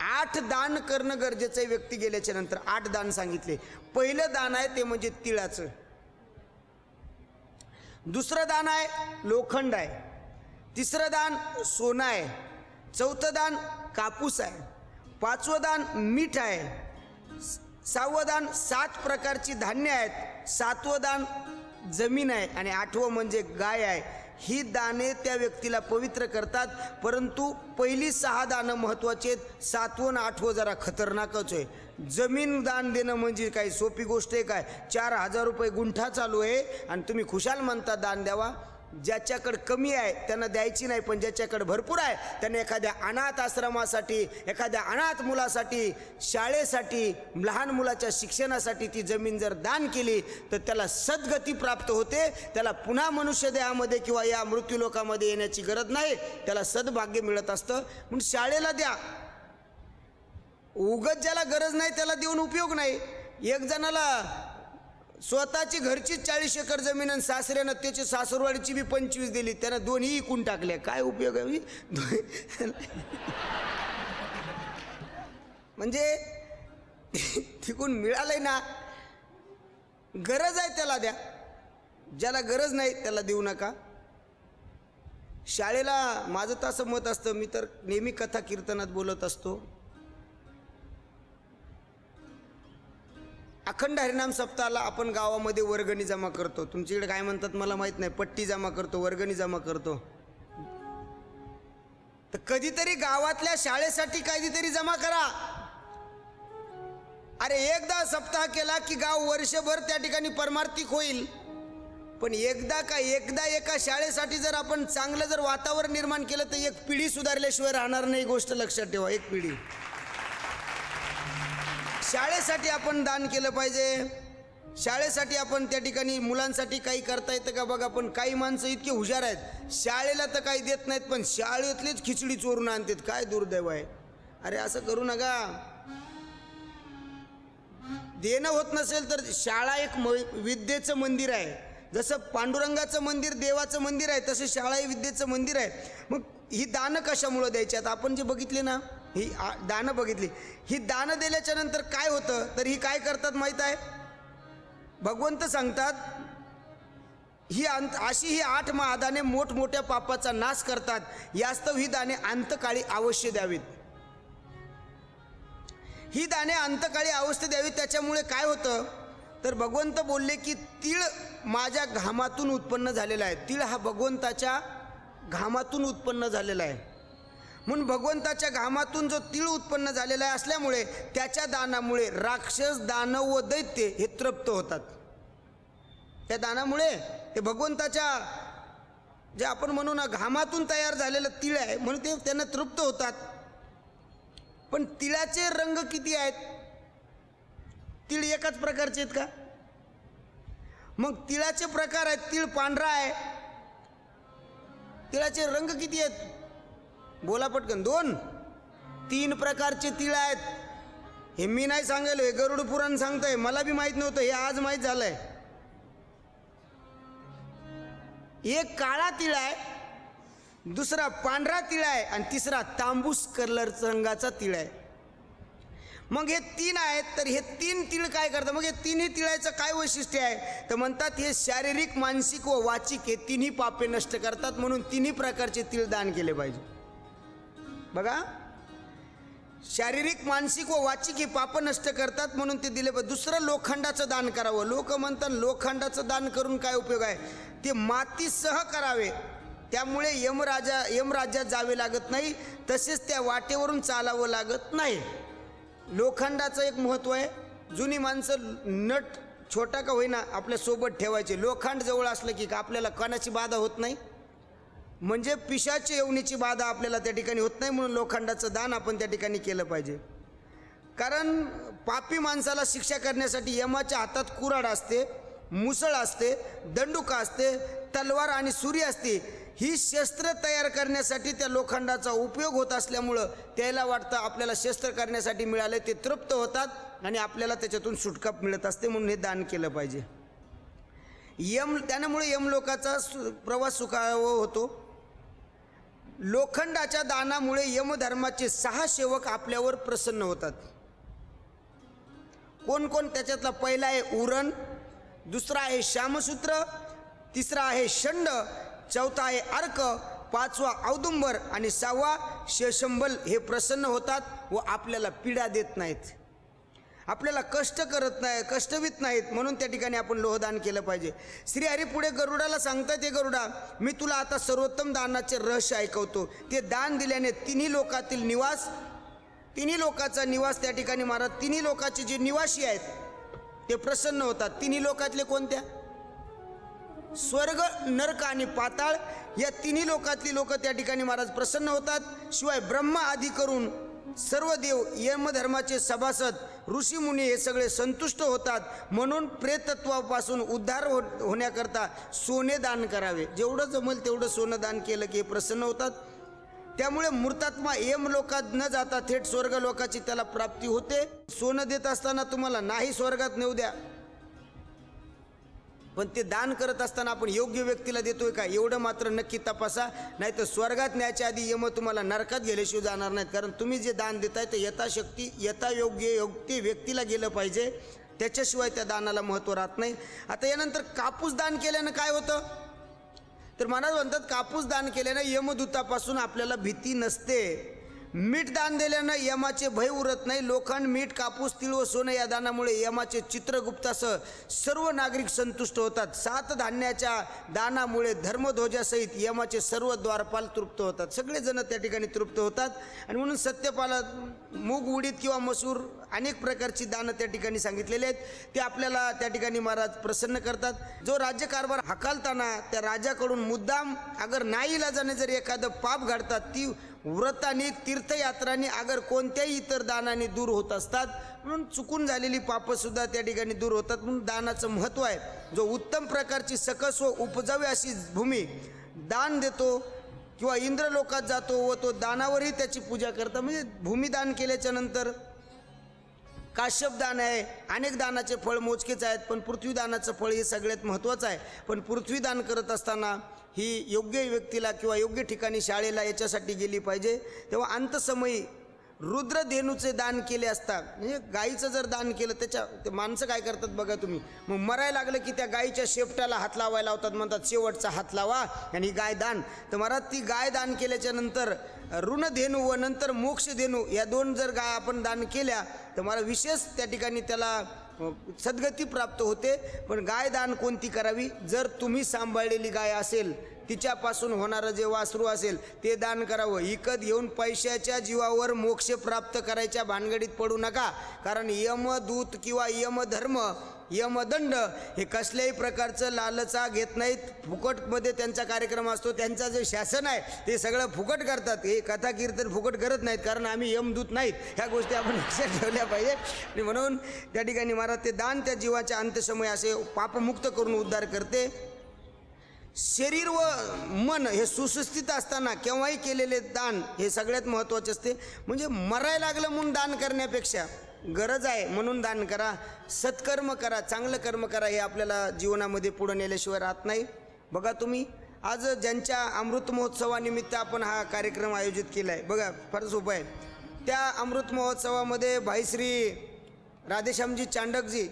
8 दान करणं गरजेचं आहे व्यक्ती गेल्याच्या नंतर. 8 दान सांगितले. पहिलं दान आहे ते म्हणजे तिळाचं. दुसरं दान आहे लोखंड आहे. तिसरं दान सोनं आहे. चौथं दान कापूस आहे. 5वं दान मीठ आहे. 6वं दान 7 प्रकारची धान्य आहेत. 7वं दान जमीन आहे. आणि 8वं म्हणजे गाय आहे. ही दाने त्या व्यक्तीला पवित्र करतात. परंतु पहिली 6 दानं महत्त्वाची आहेत. 7वं आणि 8वं जरा खतरनाकच आहे. जमीन दान देणं म्हणजे काही सोपी गोष्ट आहे काय? 4,000 रुपये गुंठा चालू आहे आणि तुम्ही खुशाल म्हणता दान द्यावा. ज्याच्याकडे कमी आहे त्यांना द्यायची नाही, पण ज्याच्याकडे भरपूर आहे त्याने एखाद्या अनाथ आश्रमासाठी, एखाद्या अनाथ मुलासाठी, शाळेसाठी, लहान मुलाच्या शिक्षणासाठी ती जमीन जर दान केली तर त्याला सद्गती प्राप्त होते. त्याला पुन्हा मनुष्य देहामध्ये किंवा या मृत्यूलोकामध्ये येण्याची गरज नाही. त्याला सद्भाग्य मिळत असतं. म्हणून शाळेला द्या. उगत ज्याला गरज नाही त्याला देऊन उपयोग नाही. एक जणाला स्वतःची घरचीच 40 एकर जमीन आणि सासऱ्यानं त्याची सासरवाडीची बी 25 दिली. त्यानं दोन्ही इकून टाकल्या. काय उपयोग आहे? म्हणजे तिकून मिळालंय ना, गरज आहे त्याला द्या. ज्याला गरज नाही त्याला देऊ नका. शाळेला माझं तर असं मत असतं, मी तर नेहमी कथा कीर्तनात बोलत असतो, अखंड हरिनाम सप्ताहाला आपण गावामध्ये वर्गणी जमा करतो. तुमच्याकडे काय म्हणतात मला माहीत नाही. पट्टी जमा करतो, वर्गणी जमा करतो. तर कधीतरी गावातल्या शाळेसाठी काहीतरी जमा करा. अरे एकदा सप्ताह केला की गाव वर्षभर त्या ठिकाणी परमार्थिक होईल. पण एकदा एका शाळेसाठी जर आपण चांगलं जर वातावरण निर्माण केलं तर एक पिढी सुधारल्याशिवाय राहणार नाही. गोष्ट लक्षात ठेवा. एक पिढी. शाळेसाठी आपण दान केलं पाहिजे. शाळेसाठी आपण त्या ठिकाणी मुलांसाठी काही करता येतं का बघा. पण काही माणसं इतके हुशार आहेत, शाळेला तर काही देत नाहीत पण शाळेतलीच खिचडी चोरून आणतात. काय दुर्दैव आहे. अरे असं करू नका. देणं होत नसेल तर शाळा एक विद्येचं मंदिर आहे. जसं पांडुरंगाचं मंदिर देवाचं मंदिर आहे, तसं शाळा ही विद्येचं मंदिर आहे. मग ही दानं कशामुळं द्यायची? आता आपण जे बघितले ना, ही दानं बघितली. ही दानं दिल्याच्या नंतर काय होतं तर ही काय करतात माहीत आहे? भगवंत सांगतात ही अशी ही 8 महादाने मोठमोठ्या पापाचा नाश करतात. यास्तव ही दाने अंतकाळी अवश्य द्यावीत. ही दाने अंतकाळी अवश्य द्यावीत. त्याच्यामुळे काय होतं तर भगवंत बोलले की तीळ माझ्या घामातून उत्पन्न झालेला आहे. तीळ हा भगवंताच्या घामातून उत्पन्न झालेला आहे. म्हणून भगवंताच्या घामातून जो तीळ उत्पन्न झालेला आहे असल्यामुळे त्याच्या दानामुळे राक्षस, दानव व दैत्य हे तृप्त होतात. त्या दानामुळे ते भगवंताच्या जे आपण म्हणू ना घामातून तयार झालेलं तीळ आहे म्हणून ते त्यांना तृप्त होतात. पण तिळाचे रंग किती आहेत? तीळ एकाच प्रकारचे आहेत का? मग तिळाचे प्रकार आहेत. तीळ पांढरा आहे. तिळाचे रंग किती आहेत? बोला पटकन. 2 3 प्रकारचे तीळ आहेत. हे मी नाही सांगायलो, हे गरुड पुराण सांगतंय. मला बी माहीत नव्हतं, हे आज माहीत झालंय. एक काळा तीळ आहे, दुसरा पांढरा तीळ आहे आणि तिसरा तांबूस कलर रंगाचा तीळ आहे. मग हे 3 आहेत. तर हे 3 तीळ काय करतात? मग हे 3ही तिळाचं काय वैशिष्ट्य आहे तर म्हणतात हे शारीरिक, मानसिक व वाचिक हे 3ही पापे नष्ट करतात. म्हणून 3ही प्रकारचे तीळ दान केले पाहिजे. बघा, शारीरिक, मानसिक व वाचिक हे पाप नष्ट करतात म्हणून ते दिले पाहिजे. दुसरं लोखंडाचं दान करावं. लोक म्हणतात लोखंडाचं दान करून काय उपयोग आहे? ते मातीसह करावे. त्यामुळे यमराज्यात जावे लागत नाही, तसेच त्या वाटेवरून चालावं लागत नाही. लोखंडाचं एक महत्त्व आहे. जुनी माणसं नट छोटा का होईना आपल्या सोबत ठेवायचे. लोखंड जवळ असलं की आपल्याला कानाची बाधा होत नाही, म्हणजे पिशाची येवणीची बाधा आपल्याला त्या ठिकाणी होत नाही. म्हणून लोखंडाचं दान आपण त्या ठिकाणी केलं पाहिजे. कारण पापी माणसाला शिक्षा करण्यासाठी यमाच्या हातात कुऱ्हाड असते, मुसळ असते, दंडुका असते, तलवार आणि सुरी असते. ही शस्त्र तयार करण्यासाठी त्या लोखंडाचा उपयोग होत असल्यामुळं त्याला वाटतं आपल्याला शस्त्र करण्यासाठी मिळाले, ते तृप्त होतात आणि आपल्याला त्याच्यातून सुटका मिळत असते. म्हणून हे दान केलं पाहिजे. त्यामुळे यमलोकाचा प्रवास सुखावा होतो. लोखंडाच्या दानामुळे यमधर्माचे 6 सेवक आपल्यावर प्रसन्न होतात. कोण कोण? त्याच्यातला पहिला आहे उरण, दुसरा आहे श्यामसूत्र, तिसरा आहे षंड, चौथा आहे अर्क, 5वा औदुंबर आणि 6वा शेषंबल. हे प्रसन्न होतात व आपल्याला पीडा देत नाहीत, आपल्याला कष्ट करत नाही, कष्टवीत नाहीत. म्हणून त्या ठिकाणी आपण लोहदान केलं पाहिजे. श्रीहरी पुढे गरुडाला सांगतात, ते गरुडा, मी तुला आता सर्वोत्तम दानाचे रहस्य ऐकवतो. ते दान दिल्याने तिन्ही लोकातील निवास, तिन्ही लोकाचा निवास त्या ठिकाणी महाराज, तिन्ही लोकाचे जे निवासी आहेत ते प्रसन्न होतात. तिन्ही लोकातले कोणत्या? स्वर्ग, नरक आणि पाताळ या तिन्ही लोकातली लोक त्या ठिकाणी महाराज प्रसन्न होतात. शिवाय ब्रह्मा आदी करून सर्व देव, यमधर्माचे सभासद, ऋषीमुनी हे सगळे संतुष्ट होतात. म्हणून प्रेतत्वापासून उद्धार होण्याकरता सोने दान करावे. जेवढं जमेल तेवढं सोनं दान केलं की हे प्रसन्न होतात. त्यामुळे मृतात्मा यमलोकात न जाता थेट स्वर्ग लोकाची त्याला प्राप्ती होते. सोनं देत असताना तुम्हाला नाही स्वर्गात नेऊ द्या, पण ते दान करत असताना आपण योग्य व्यक्तीला देतोय का एवढं मात्र नक्की तपासा. नाही तर स्वर्गात न्यायच्या आधी यम तुम्हाला नरकात गेल्याशिवाय जाणार नाहीत. कारण तुम्ही जे दान देताय ते यथाशक्ती योग्य व्यक्तीला गेलं पाहिजे, त्याच्याशिवाय त्या दानाला महत्त्व राहत नाही. आता यानंतर कापूस दान केल्यानं काय होतं? तर महाराज म्हणतात कापूस दान केल्यानं यमदूतापासून आपल्याला भीती नसते. मीठ दान दिल्यानं यमाचे भय उरत नाही. लोखंड, मीठ, कापूस, तीळ व सोनं या दानामुळे यमाचे चित्रगुप्तासह सर्व नागरिक संतुष्ट होतात. 7 धान्याच्या दानामुळे धर्मध्वजासहित यमाचे सर्व द्वारपाल तृप्त होतात. सगळेजण त्या ठिकाणी तृप्त होतात. आणि म्हणून सत्यपाला मूग, उडीद किंवा मसूर अनेक प्रकारची दानं त्या ठिकाणी सांगितलेले आहेत. ते आपल्याला त्या ठिकाणी महाराज प्रसन्न करतात. जो राज्यकारभार हाकालताना त्या राजाकडून मुद्दाम अगर नाईलाजाने जर एखादं पाप घडतात, ती व्रतांनी, तीर्थयात्रांनी, अगर कोणत्याही इतर दानाने दूर होत असतात. म्हणून चुकून झालेली पापसुद्धा त्या ठिकाणी दूर होतात. म्हणून दानाचं महत्त्व आहे. जो उत्तम प्रकारची सकस व उपजावी अशी भूमी दान देतो किंवा इंद्रलोकात जातो व तो दानावरही त्याची पूजा करतात. म्हणजे भूमिदान केल्याच्या नंतर काश्यप दान आहे. अनेक दानाचे फळ मोजकेच आहेत, पण पृथ्वीदानाचं फळ हे सगळ्यात महत्त्वाचं आहे. पण पृथ्वीदान करत असताना ही योग्य व्यक्तीला किंवा योग्य ठिकाणी शाळेला याच्यासाठी गेली पाहिजे. तेव्हा अंतसमयी रुद्रधेनूचे दान केले असता, म्हणजे गाईचं जर दान केलं, ते माणसं काय करतात बघा तुम्ही, मग मरायला लागलं की त्या गाईच्या शेपटाला हात लावायला लावतात. म्हणतात शेवटचा हात लावा आणि ही गाय दान. तर महाराज ती गाय दान केल्याच्या नंतर ऋणधेनू व नंतर मोक्षधेनू या 2 जर गाय आपण दान केल्या तर मला विशेष त्या ठिकाणी त्याला सद्गती प्राप्त होते. पण गाय दान कोणती करावी? जर तुम्ही सांभाळलेली गाय असेल, तिच्यापासून होणारं जे वासरू असेल ते दान करावं. विकत घेऊन पैशाच्या जीवावर मोक्ष प्राप्त करायच्या भानगडीत पडू नका. कारण यमदूत किंवा यमधर्म, यमदंड हे कसल्याही प्रकारचं लालचा घेत नाहीत. फुकटमध्ये त्यांचा कार्यक्रम असतो. त्यांचा जे शासन आहे ते सगळं फुकट करतात. हे कथा कीर्तन फुकट करत नाहीत, कारण आम्ही यमदूत नाहीत. ह्या गोष्टी आपण लक्षात ठेवल्या पाहिजे. आणि म्हणून त्या ठिकाणी महाराज ते दान त्या जीवाच्या अंत्यसमय असे पापमुक्त करून उद्धार करते. शरीर व मन हे सुस्थितीत असताना केव्हाही केलेले दान हे सगळ्यात महत्त्वाचे असते. म्हणजे मरायला लागलं म्हणून दान करण्यापेक्षा गरज आहे म्हणून दान करा, सत्कर्म करा, चांगलं कर्म करा. हे आपल्याला जीवनामध्ये पुढे नेल्याशिवाय राहत नाही. बघा तुम्ही आज ज्यांच्या अमृत महोत्सवानिमित्त आपण हा कार्यक्रम आयोजित केला आहे, बघा फार सोपं आहे. त्या अमृत महोत्सवामध्ये भाईश्री राधेश्यामजी चांडकजी,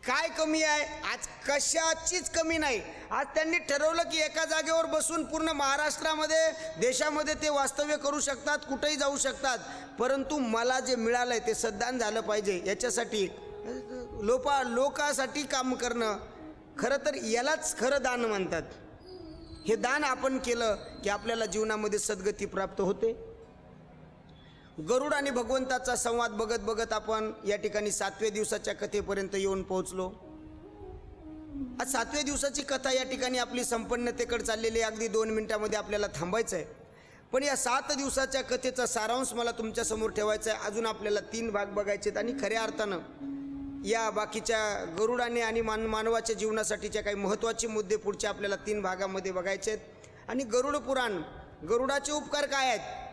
काय कमी आहे? आज कशाचीच कमी नाही. आज त्यांनी ठरवलं की एका जागेवर बसून पूर्ण महाराष्ट्रामध्ये, देशामध्ये ते वास्तव्य करू शकतात, कुठेही जाऊ शकतात. परंतु मला जे मिळालं आहे ते सद्दान झालं पाहिजे, याच्यासाठी लोकांसाठी काम करणं, खरं तर यालाच खरं दान म्हणतात. हे दान आपण केलं की आपल्याला जीवनामध्ये सद्गती प्राप्त होते. गरुड आणि भगवंताचा संवाद बघत बघत आपण या ठिकाणी 7व्या दिवसाच्या कथेपर्यंत येऊन पोहोचलो. आज 7व्या दिवसाची कथा या ठिकाणी आपली संपन्नतेकडे चाललेली आहे. अगदी 2 मिनिटामध्ये आपल्याला थांबायचं आहे. पण या 7 दिवसाच्या कथेचा सारांश मला तुमच्यासमोर ठेवायचा आहे. अजून आपल्याला 3 भाग बघायचे आहेत. आणि खऱ्या अर्थानं या बाकीच्या गरुडाने आणि मानवाच्या जीवनासाठीच्या काही महत्त्वाचे मुद्दे पुढच्या आपल्याला 3 भागामध्ये बघायचे आहेत. आणि गरुड पुराण, गरुडाचे उपकार काय आहेत,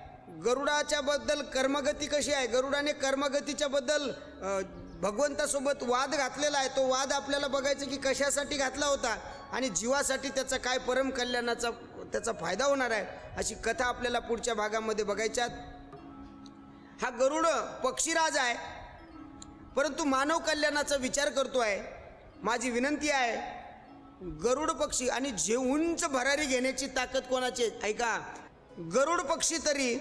गरुडाच्या बद्दल कर्मगती कशी आहे, गरुडाने कर्मगतीच्या बद्दल भगवंतासोबत वाद घातलेला आहे. तो वाद आपल्याला बघायचं की कशासाठी घातला होता आणि जीवासाठी त्याचा काय परम कल्याणाचा त्याचा फायदा होणार आहे, अशी कथा आपल्याला पुढच्या भागामध्ये बघायच्यात. हा गरुड पक्षीराज आहे, परंतु मानव कल्याणाचा विचार करतो आहे. माझी विनंती आहे, गरुड पक्षी आणि जे उंच भरारी घेण्याची ताकद कोणाची आहे? ऐका, गरुड पक्षी तरी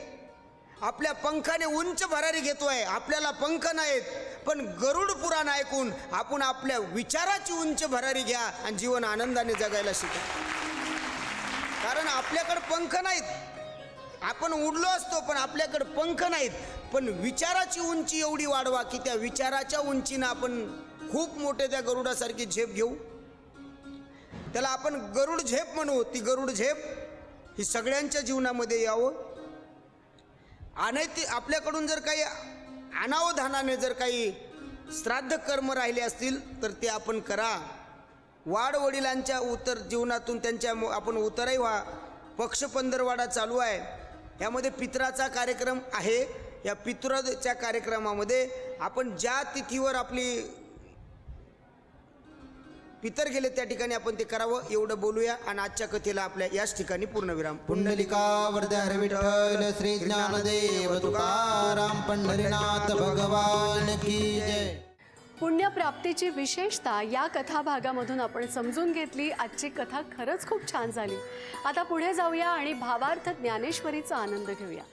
आपल्या पंखाने उंच भरारी घेतोय, आपल्याला पंख नाहीत, पण गरुड पुराण ऐकून आपण आपल्या विचाराची उंच भरारी घ्या आणि जीवन आनंदाने जगायला शिका. कारण आपल्याकडे पंख नाहीत, आपण उडलो असतो पण आपल्याकडे पंख नाहीत, पण विचाराची उंची एवढी वाढवा की त्या विचाराच्या उंचीनं आपण खूप मोठे त्या गरुडासारखी झेप घेऊ. त्याला आपण गरुड झेप म्हणू. ती गरुड झेप ही सगळ्यांच्या जीवनामध्ये यावं. अनैतिक आपल्याकडून जर काही अनावधानाने जर काही श्राद्ध कर्म राहिले असतील तर ते आपण करा. वाडवडिलांच्या जीवनातून त्यांच्या आपण उतरही व्हा. पक्ष पंधरवाडा चालू आहे, यामध्ये पितराचा कार्यक्रम आहे. या पितराच्या कार्यक्रमामध्ये आपण ज्या तिथीवर आपली पितर गेले त्या ठिकाणी आपण ते करावं, एवढं बोलूया आणि आजच्या कथेला आपल्या याच ठिकाणी पूर्णविराम. पुंडलिका वरदे हरी विठ्ठल श्री ज्ञानदेव तुकाराम पंढरीनाथ भगवान की जय. पुण्यप्राप्तीची विशेषता या कथाभागामधून आपण समजून घेतली. आजची कथा खरंच खूप छान झाली. आता पुढे जाऊया आणि भावार्थ ज्ञानेश्वरीचा आनंद घेऊया.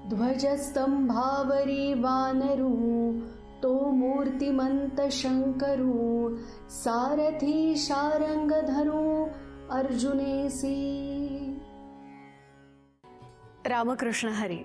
ध्वजस्तंभावरी वानरू तो मूर्तिमंत शंकरू सारथी शारंग धरू अर्जुनेसी. रामकृष्ण हरी.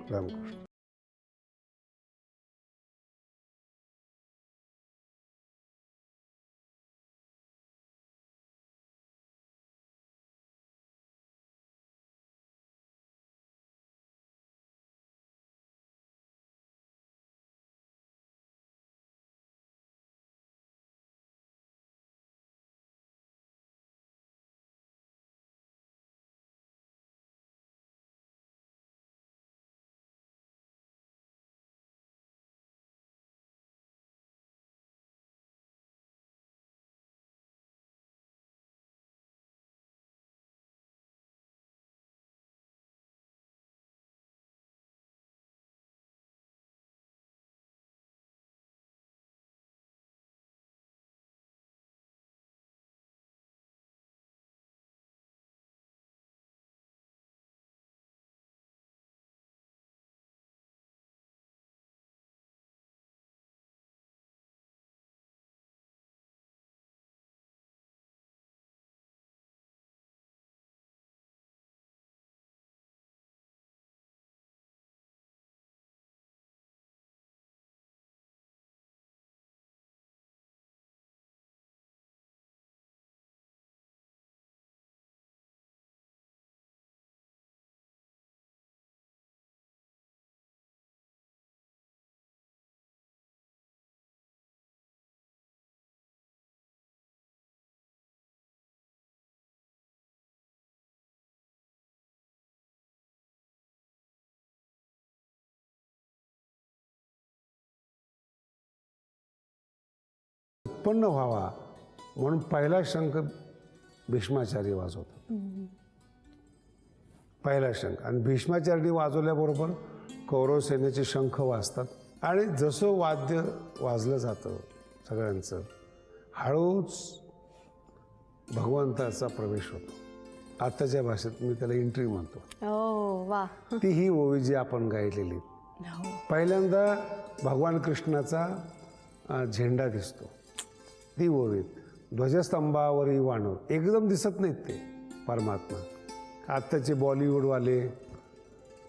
उत्पन्न व्हावा म्हणून पहिला शंख भीष्माचार्य वाजवतात. पहिला शंख आणि भीष्माचार्य वाजवल्याबरोबर कौरव सेनेचे शंख वाजतात आणि जसं वाद्य वाजलं जातं सगळ्यांचं, हळूच भगवंताचा प्रवेश होतो. आत्ताच्या भाषेत मी त्याला एंट्री म्हणतो. वा. ती ही ओवी जी आपण गायलेली. पहिल्यांदा भगवान कृष्णाचा झेंडा दिसतो, ती ओवी. ध्वजस्तंभावरही वानर एकदम दिसत नाहीत ते परमात्मा. आत्ताचे बॉलिवूडवाले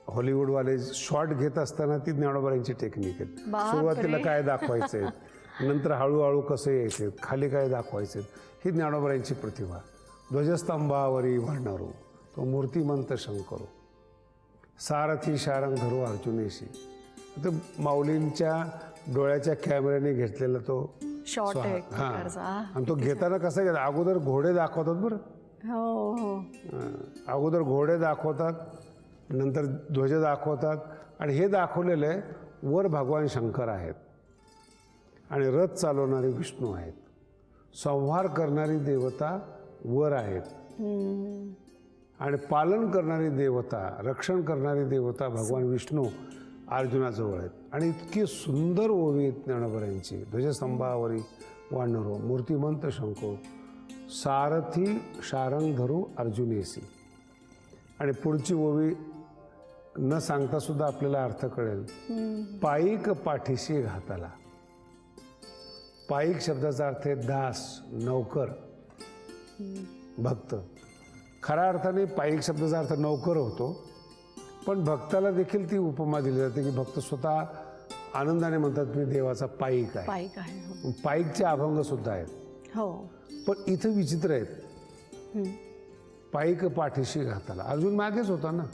हॉलिवूडवाले शॉट घेत असताना ती ज्ञानोबांची टेक्निक आहे. सुरुवातीला काय दाखवायचं आहे, नंतर हळूहळू कसं यायचे, खाली काय दाखवायचे, ही ज्ञानोबांची प्रतिभा. ध्वजस्तंभावरी वानरू तो मूर्तिमंत शंकरू सारथी शारंग धरू अर्जुनेशी. तो माऊलींच्या डोळ्याच्या कॅमेऱ्याने घेतलेला तो शॉर्ट आहे. हां, आणि तो घेताना कसा घेतात, अगोदर घोडे दाखवतात बरं. अगोदर घोडे दाखवतात, नंतर ध्वज दाखवतात आणि हे दाखवलेलं आहे वर भगवान शंकर आहेत आणि रथ चालवणारे विष्णू आहेत. संहार करणारी देवता वर आहेत आणि पालन करणारी देवता, रक्षण करणारी देवता भगवान विष्णू अर्जुनाजवळ आहेत. आणि इतकी सुंदर ओवी आहेत ज्ञानोबरांची. ध्वजस्तंभावरी वानरो मूर्तिमंत शंको सारथी शारंग धरू अर्जुनेसी. आणि पुढची ओवी न सांगता सुद्धा आपल्याला अर्थ कळेल. पायिक पाठीशी घाताला. पायिक शब्दाचा अर्थ आहे दास, नौकर, भक्त. खऱ्या अर्थाने पायिक शब्दाचा अर्थ नौकर होतो, पण भक्ताला देखील ती उपमा दिली जाते की भक्त स्वतः आनंदाने म्हणतात मी देवाचा पायिक आहे. पायिक आहे. पायिकचे अभंग सुद्धा आहेत. हो. पण इथं विचित्र आहेत. पायिक पाठीशी घाताला. अर्जुन मागेच होता ना.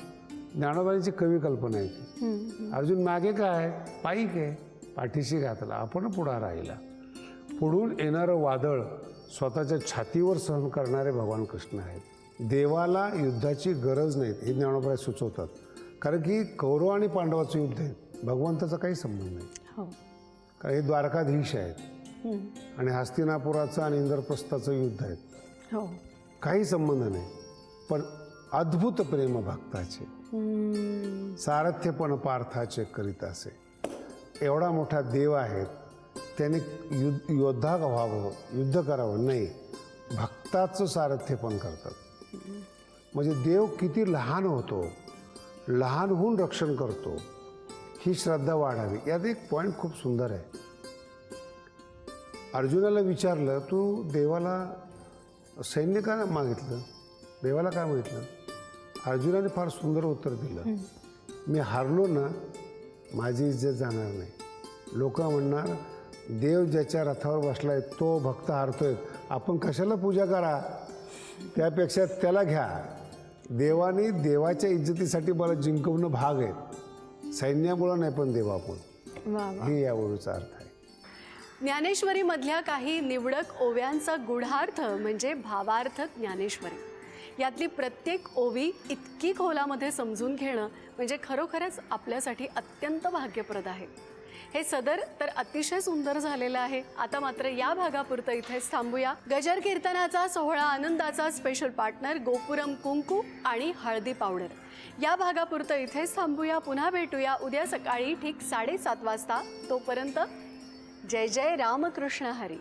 ज्ञानोबाईची कवी कल्पना आहे ती. अर्जुन मागे काय, पायिक आहे, पाठीशी घातला. आपण पुढा राहिला. पुढून येणारं वादळ स्वतःच्या छातीवर सहन करणारे भगवान कृष्ण आहेत. देवाला युद्धाची गरज नाही हे ज्ञानोबाई सुचवतात. कारण की कौरव आणि पांडवाचं युद्ध आहे, भगवंताचा काही संबंध नाही. हो. कारण हे द्वारकाधीश आहेत आणि हस्तिनापुराचं आणि इंद्रप्रस्थाचं युद्ध आहे. हो. काही संबंध नाही. पण अद्भुत प्रेम भक्ताचे, सारथ्यपण पार्थाचे करीत असे. एवढा मोठा देव आहेत, त्याने योद्धा व्हावं, युद्ध करावं नाही, भक्ताचं सारथ्यपण करतात. म्हणजे देव किती लहान होतो, लहान होऊन रक्षण करतो, ही श्रद्धा वाढावी. यात एक पॉईंट खूप सुंदर आहे. अर्जुनाला विचारलं तू देवाला सैन्य का मागितलं, देवाला काय मागितलं. अर्जुनाने फार सुंदर उत्तर दिलं. मी हारलो ना, माझी इज्जत जाणार नाही. लोक म्हणणार देव ज्याच्या रथावर बसलाय तो भक्त हारतोय, आपण कशाला पूजा करा, त्यापेक्षा त्याला घ्या. देवाने देवाच्या इज्जतीसाठी मला जिंकवणं भाग आहे, सैन्यामुळं नाही पण देवापुढं. वा वा. हे या ओळीचा अर्थ आहे. ज्ञानेश्वरीमधल्या काही निवडक ओव्यांचा गूढार्थ म्हणजे भावार्थ ज्ञानेश्वरी. यातली प्रत्येक ओवी इतकी खोलामध्ये समजून घेणं म्हणजे खरोखरच आपल्यासाठी अत्यंत भाग्यप्रद आहे. हे सदर तर अतिशय सुंदर झालेलं आहे. आता मात्र या भागापुरतं इथेच थांबूया. गजर कीर्तनाचा सोहळा आनंदाचा स्पेशल पार्टनर गोपुरम कुंकू आणि हळदी पावडर. या भागापुरतं इथेच थांबूया. पुन्हा भेटूया उद्या सकाळी ठीक 7:30 वाजता. तोपर्यंत जय जय रामकृष्ण हरी.